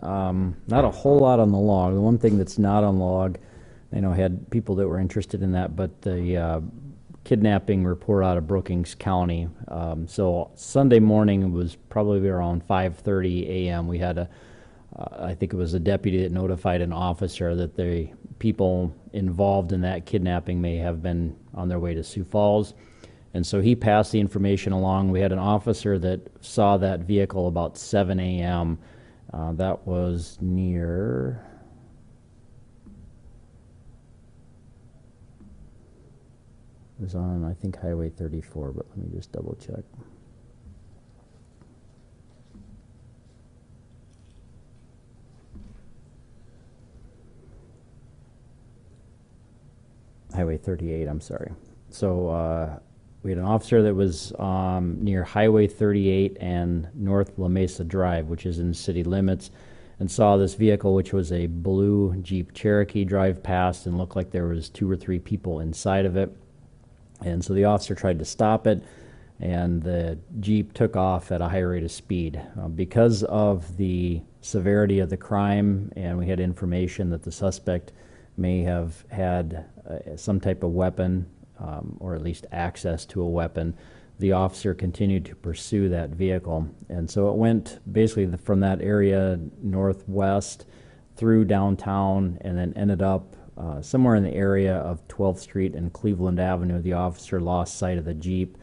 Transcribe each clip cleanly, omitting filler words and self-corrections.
Not a whole lot on the log. The one thing that's not on the log, I know had people that were interested in that, but the kidnapping report out of Brookings County. So Sunday morning it was probably around 5:30 a.m. We had I think it was a deputy that notified an officer that the people involved in that kidnapping may have been on their way to Sioux Falls. And so he passed the information along. We had an officer that saw that vehicle about 7 a.m. That was near, it was on, I think, Highway 34, but let me just double check. Highway 38, I'm sorry. So we had an officer that was near Highway 38 and North La Mesa Drive, which is in city limits, and saw this vehicle, which was a blue Jeep Cherokee, drive past and looked like there was 2 or 3 people inside of it. And so the officer tried to stop it, and the Jeep took off at a high rate of speed. Because of the severity of the crime, and we had information that the suspect may have had some type of weapon, or at least access to a weapon, the officer continued to pursue that vehicle. And so it went basically from that area northwest through downtown and then ended up somewhere in the area of 12th Street and Cleveland Avenue. The officer lost sight of the Jeep,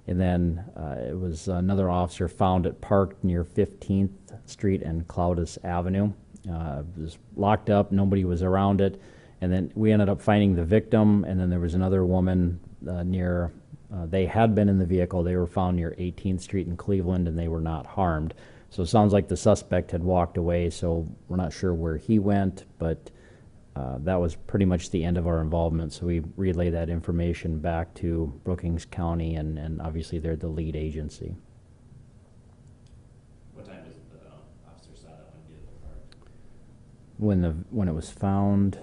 and then it was another officer found it parked near 15th Street and Cloudus Avenue. It was locked up, nobody was around it, and then we ended up finding the victim, and then there was another woman near, they had been in the vehicle, they were found near 18th Street in Cleveland, and they were not harmed. So it sounds like the suspect had walked away, so we're not sure where he went, but that was pretty much the end of our involvement. So we relayed that information back to Brookings County, and obviously they're the lead agency. What time does the officer saw that one vehicle parked? When it was found,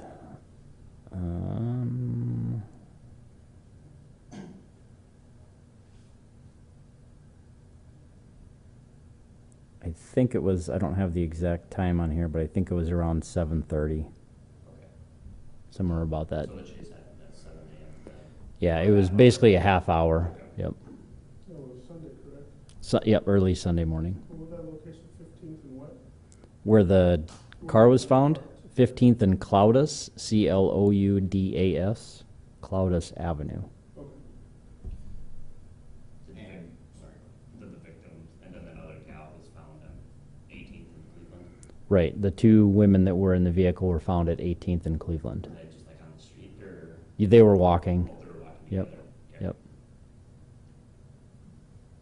I think it was, I don't have the exact time on here, but I think it was around 7:30. Okay. Somewhere about that. So the chase happened at 7 a.m. Yeah, it was basically a half hour. Okay. Yep. That was Sunday, correct? Yep, early Sunday morning. What was that location, 15th and what? Where the car was found, 15th and Cloudus, Cloudas, Cloudus Avenue. Okay. And, sorry, then the victim, and then that other gal was found on 18th in Cleveland. Right, the 2 women that were in the vehicle were found at 18th and Cleveland. Were they just like on the street, or? They were walking. Oh, they were walking Yep. together? Okay. Yep.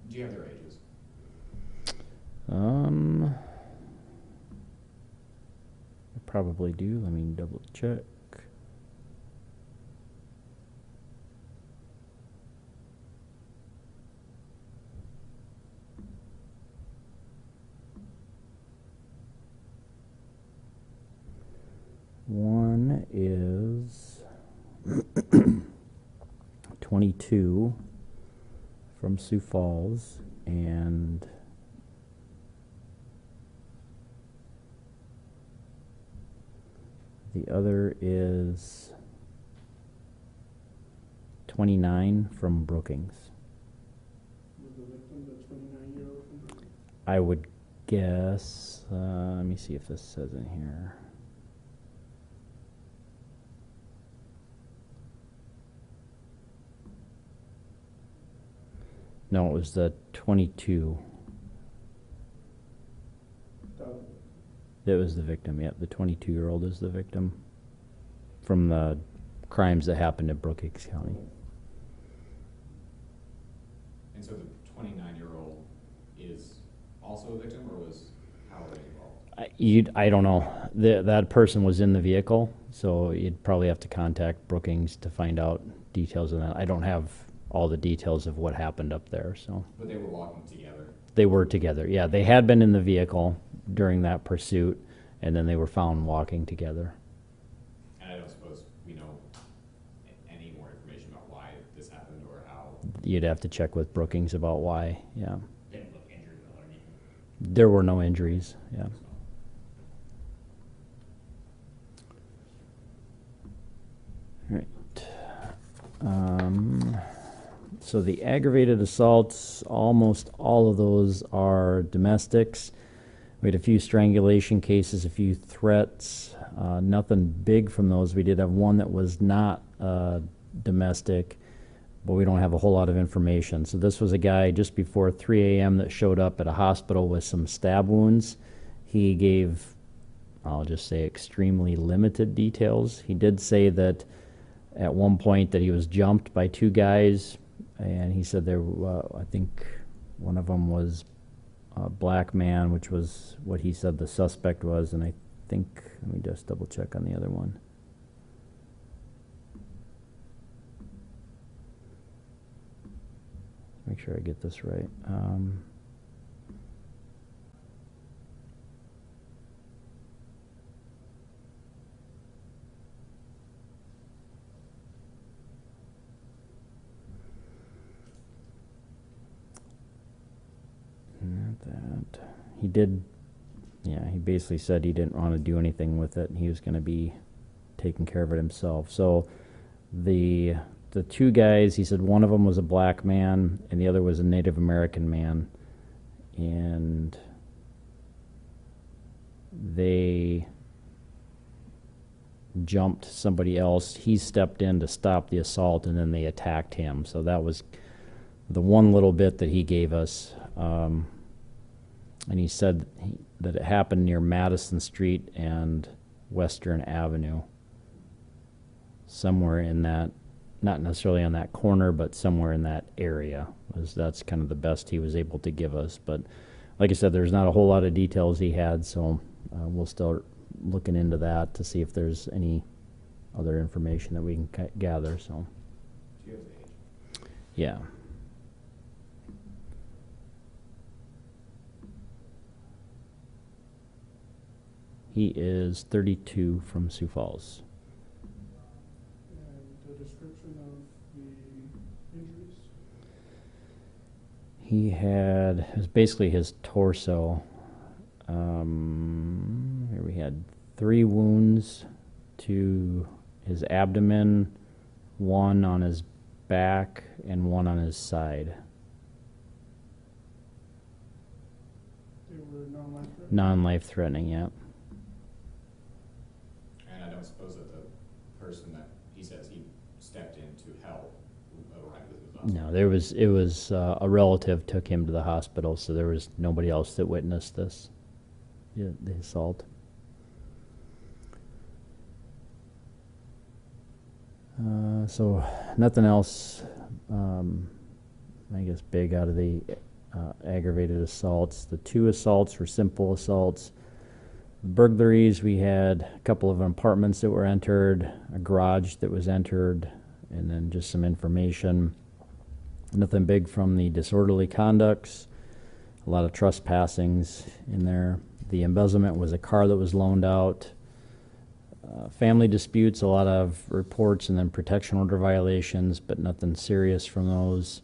Do you have their ages? I probably do. Let me double check. One is 22 from Sioux Falls, and the other is 29 from Brookings. Was the victim the 29-year-old from Brookings? I would guess, let me see if this says in here. No, it was the 22. That was the victim, yep. The 22-year-old is the victim from the crimes that happened in Brookings County. And so the 29-year-old is also a victim, or was, how are they involved? I don't know. That person was in the vehicle, so you'd probably have to contact Brookings to find out details of that. I don't have all the details of what happened up there, so. But they were walking together. They were together, yeah. They had been in the vehicle during that pursuit, and then they were found walking together. And I don't suppose we know any more information about why this happened or how. You'd have to check with Brookings about why, yeah. Didn't look injured or anything. There were no injuries, yeah. Right. So the aggravated assaults, almost all of those are domestics. We had a few strangulation cases, a few threats, nothing big from those. We did have one that was not domestic, but we don't have a whole lot of information. So this was a guy just before 3 a.m. that showed up at a hospital with some stab wounds. He gave, I'll just say, extremely limited details. He did say that at one point that he was jumped by two guys, and he said there, I think one of them was a black man, which was what he said the suspect was, and I think, let me just double check on the other one. Make sure I get this right. Not that. He did, yeah, he basically said he didn't want to do anything with it, and he was going to be taking care of it himself. So the two guys, he said one of them was a black man and the other was a Native American man, and they jumped somebody else. He stepped in to stop the assault, and then they attacked him. So that was the one little bit that he gave us. And he said that it happened near Madison Street and Western Avenue, somewhere in that, not necessarily on that corner, but somewhere in that area. That's kind of the best he was able to give us. But like I said, there's not a whole lot of details he had, so we'll start looking into that to see if there's any other information that we can gather. So, Do you have the age? yeah. He is 32 from Sioux Falls. And the description of the injuries? He had, it was basically his torso. Here we had 3 wounds to his abdomen, 1 on his back, and 1 on his side. They were non-life-threatening? Non-life-threatening, yeah. And I don't suppose that the person that he says he stepped in to help arrived with his hospital. No, it was a relative took him to the hospital, so there was nobody else that witnessed this, the assault. So nothing else, I guess, big out of the aggravated assaults. The 2 assaults were simple assaults. Burglaries, we had a couple of apartments that were entered, a garage that was entered, and then just some information. Nothing big from the disorderly conducts. A lot of trespassings in there. The embezzlement was a car that was loaned out. Family disputes, a lot of reports, and then protection order violations, but nothing serious from those.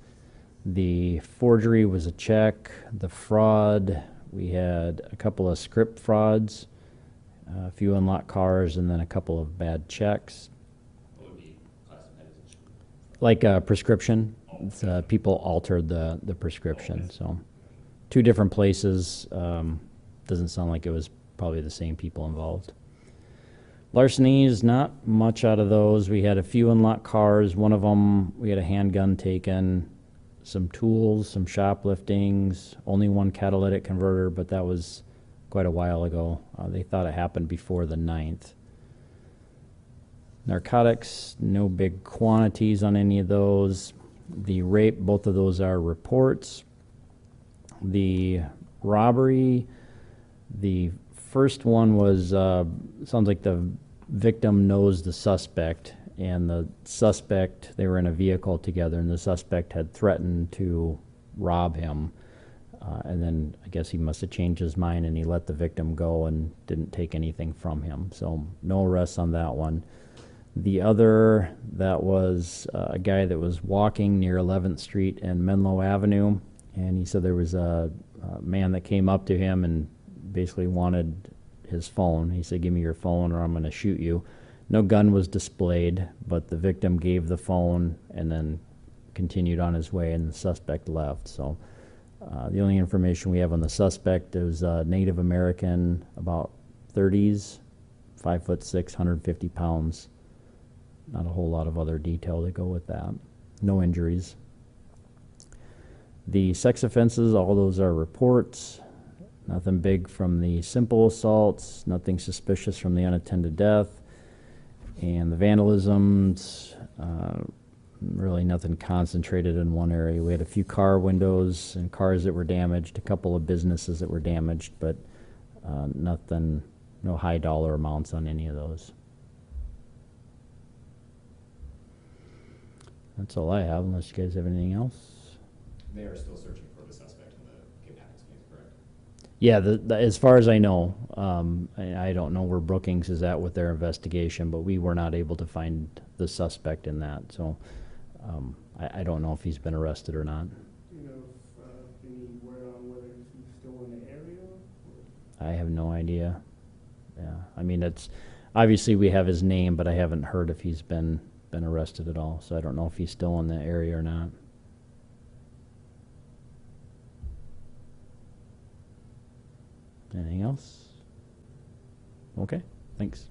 The forgery was a check. The fraud, we had a couple of script frauds, a few unlocked cars, and then a couple of bad checks. What would be classified as Like a prescription. It's, people altered the prescription. So 2 different places. Doesn't sound like it was probably the same people involved. Larcenies, not much out of those. We had a few unlocked cars. One of them, we had a handgun taken, some tools, some shopliftings, only 1 catalytic converter, but that was quite a while ago. They thought it happened before the 9th. Narcotics, no big quantities on any of those. The rape, both of those are reports. The robbery, the first one was, sounds like the victim knows the suspect, and the suspect, they were in a vehicle together, and the suspect had threatened to rob him. And then I guess he must have changed his mind and he let the victim go and didn't take anything from him. So no arrests on that one. The other, that was a guy that was walking near 11th Street and Menlo Avenue, and he said there was a man that came up to him and basically wanted his phone. He said, "Give me your phone or I'm going to shoot you." No gun was displayed, but the victim gave the phone and then continued on his way, and the suspect left. So the only information we have on the suspect is Native American, about 30s, 5'6", 150 pounds. Not a whole lot of other detail to go with that. No injuries. The sex offenses, all those are reports. Nothing big from the simple assaults, nothing suspicious from the unattended death. And the vandalisms, really nothing concentrated in one area. We had a few car windows and cars that were damaged, a couple of businesses that were damaged, but nothing, no high dollar amounts on any of those. That's all I have, unless you guys have anything else. They are still searching for the suspect in the kidnapping case, correct? Yeah, as far as I know, I don't know where Brookings is at with their investigation, but we were not able to find the suspect in that. So I don't know if he's been arrested or not. Do you know if any word on whether he's still in the area? I have no idea. Yeah, I mean, it's obviously we have his name, but I haven't heard if he's been arrested at all. So I don't know if he's still in the area or not. Anything else? Okay, thanks.